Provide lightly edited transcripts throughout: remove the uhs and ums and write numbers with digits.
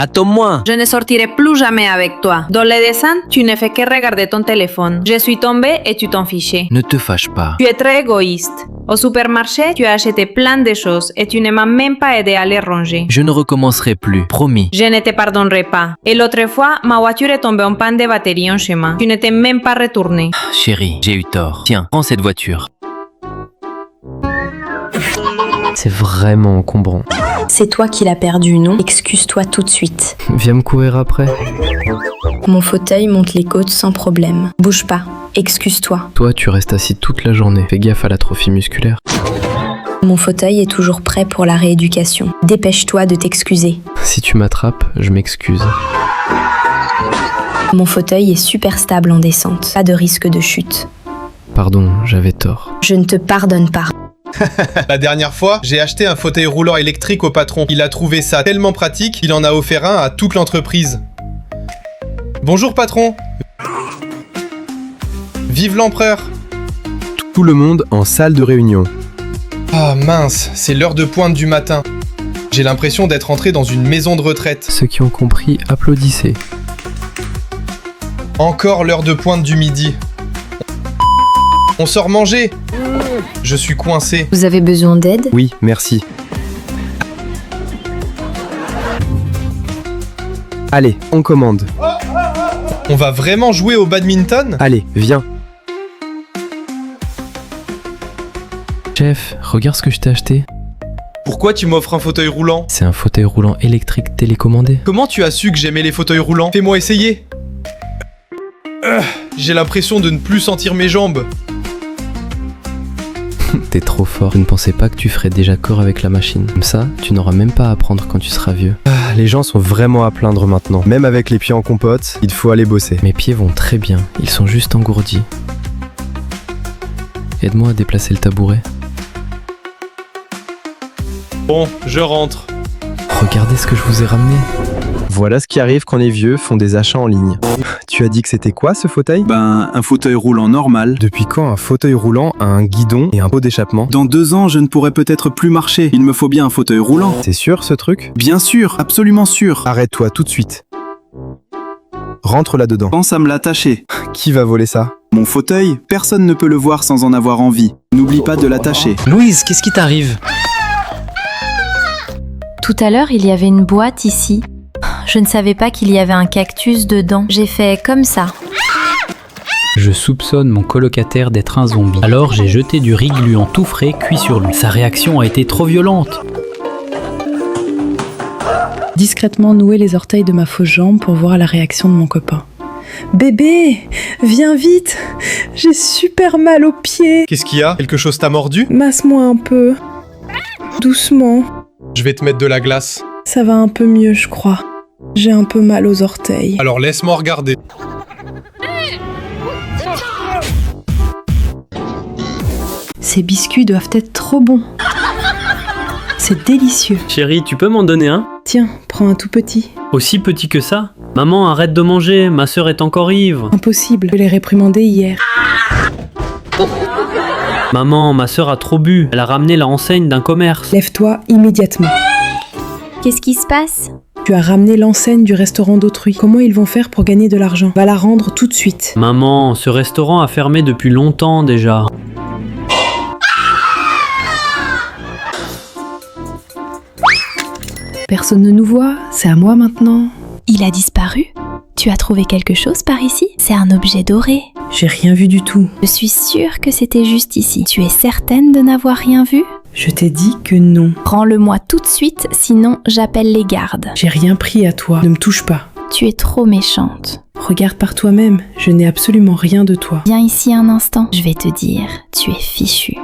Attends-moi. Je ne sortirai plus jamais avec toi. Dans les dessins, tu ne fais que regarder ton téléphone. Je suis tombée et tu t'en fichais. Ne te fâche pas. Tu es très égoïste. Au supermarché, tu as acheté plein de choses et tu ne m'as même pas aidé à les ranger. Je ne recommencerai plus, promis. Je ne te pardonnerai pas. Et l'autre fois, ma voiture est tombée en panne de batterie en chemin. Tu ne t'es même pas retourné. Chérie, j'ai eu tort. Tiens, prends cette voiture. C'est vraiment encombrant. C'est toi qui l'as perdu, non? Excuse-toi tout de suite. Viens me courir après. Mon fauteuil monte les côtes sans problème. Bouge pas. Excuse-toi. Toi, tu restes assis toute la journée. Fais gaffe à l'atrophie musculaire. Mon fauteuil est toujours prêt pour la rééducation. Dépêche-toi de t'excuser. Si tu m'attrapes, je m'excuse. Mon fauteuil est super stable en descente. Pas de risque de chute. Pardon, j'avais tort. Je ne te pardonne pas. La dernière fois, j'ai acheté un fauteuil roulant électrique au patron. Il a trouvé ça tellement pratique qu'il en a offert un à toute l'entreprise. Bonjour patron. Vive l'empereur. Tout le monde en salle de réunion. Ah mince, c'est l'heure de pointe du matin. J'ai l'impression d'être entré dans une maison de retraite. Ceux qui ont compris, applaudissez. Encore l'heure de pointe du midi. On sort manger. Je suis coincé. Vous avez besoin d'aide? Oui, merci. Allez, on commande. On va vraiment jouer au badminton? Allez, viens. Chef, regarde ce que je t'ai acheté. Pourquoi tu m'offres un fauteuil roulant? C'est un fauteuil roulant électrique télécommandé. Comment tu as su que j'aimais les fauteuils roulants? Fais-moi essayer. J'ai l'impression de ne plus sentir mes jambes. T'es trop fort. Je ne pensais pas que tu ferais déjà corps avec la machine. Comme ça, tu n'auras même pas à apprendre quand tu seras vieux. Les gens sont vraiment à plaindre maintenant. Même avec les pieds en compote, il faut aller bosser. Mes pieds vont très bien. Ils sont juste engourdis. Aide-moi à déplacer le tabouret. Bon, je rentre. Regardez ce que je vous ai ramené. Voilà ce qui arrive quand les vieux font des achats en ligne. Tu as dit que c'était quoi ce fauteuil? Un fauteuil roulant normal. Depuis quand un fauteuil roulant a un guidon et un pot d'échappement? Dans 2 ans, je ne pourrai peut-être plus marcher. Il me faut bien un fauteuil roulant. C'est sûr ce truc? Bien sûr, absolument sûr. Arrête-toi tout de suite. Rentre là-dedans. Pense à me l'attacher. Qui va voler ça? Mon fauteuil, personne ne peut le voir sans en avoir envie. N'oublie pas de l'attacher. Louise, qu'est-ce qui t'arrive? Tout à l'heure, il y avait une boîte ici. Je ne savais pas qu'il y avait un cactus dedans. J'ai fait comme ça. Je soupçonne mon colocataire d'être un zombie. Alors j'ai jeté du riz gluant tout frais cuit sur lui. Sa réaction a été trop violente. Discrètement nouer les orteils de ma fausse jambe pour voir la réaction de mon copain. Bébé, viens vite, j'ai super mal aux pieds. Qu'est-ce qu'il y a? Quelque chose t'a mordu? Masse-moi un peu. Doucement. Je vais te mettre de la glace. Ça va un peu mieux, je crois. J'ai un peu mal aux orteils. Alors laisse-moi regarder. Ces biscuits doivent être trop bons. C'est délicieux. Chérie, tu peux m'en donner un? Tiens, prends un tout petit. Aussi petit que ça? Maman, arrête de manger, ma sœur est encore ivre. Impossible, je l'ai réprimandé hier. Maman, ma sœur a trop bu, elle a ramené la renseigne d'un commerce. Lève-toi immédiatement. Qu'est-ce qui se passe? Tu as ramené l'enseigne du restaurant d'autrui. Comment ils vont faire pour gagner de l'argent? Va la rendre tout de suite. Maman, ce restaurant a fermé depuis longtemps déjà. Personne ne nous voit, c'est à moi maintenant. Il a disparu? Tu as trouvé quelque chose par ici? C'est un objet doré. J'ai rien vu du tout. Je suis sûre que c'était juste ici. Tu es certaine de n'avoir rien vu? Je t'ai dit que non. Rends-le-moi tout de suite, sinon j'appelle les gardes. J'ai rien pris à toi, ne me touche pas. Tu es trop méchante. Regarde par toi-même, je n'ai absolument rien de toi. Viens ici un instant, je vais te dire, tu es fichu.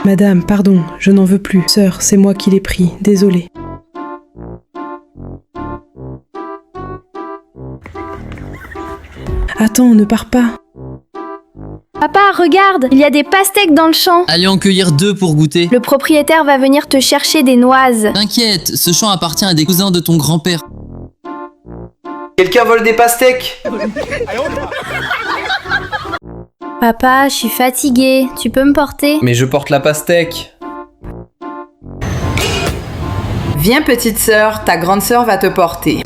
Madame, pardon, je n'en veux plus. Sœur, c'est moi qui l'ai pris, désolée. Attends, ne pars pas. Papa, regarde, il y a des pastèques dans le champ. Allez en cueillir 2 pour goûter. Le propriétaire va venir te chercher des noises. T'inquiète, ce champ appartient à des cousins de ton grand-père. Quelqu'un vole des pastèques? Papa, je suis fatiguée, tu peux me porter? Mais je porte la pastèque. Viens petite sœur, ta grande sœur va te porter.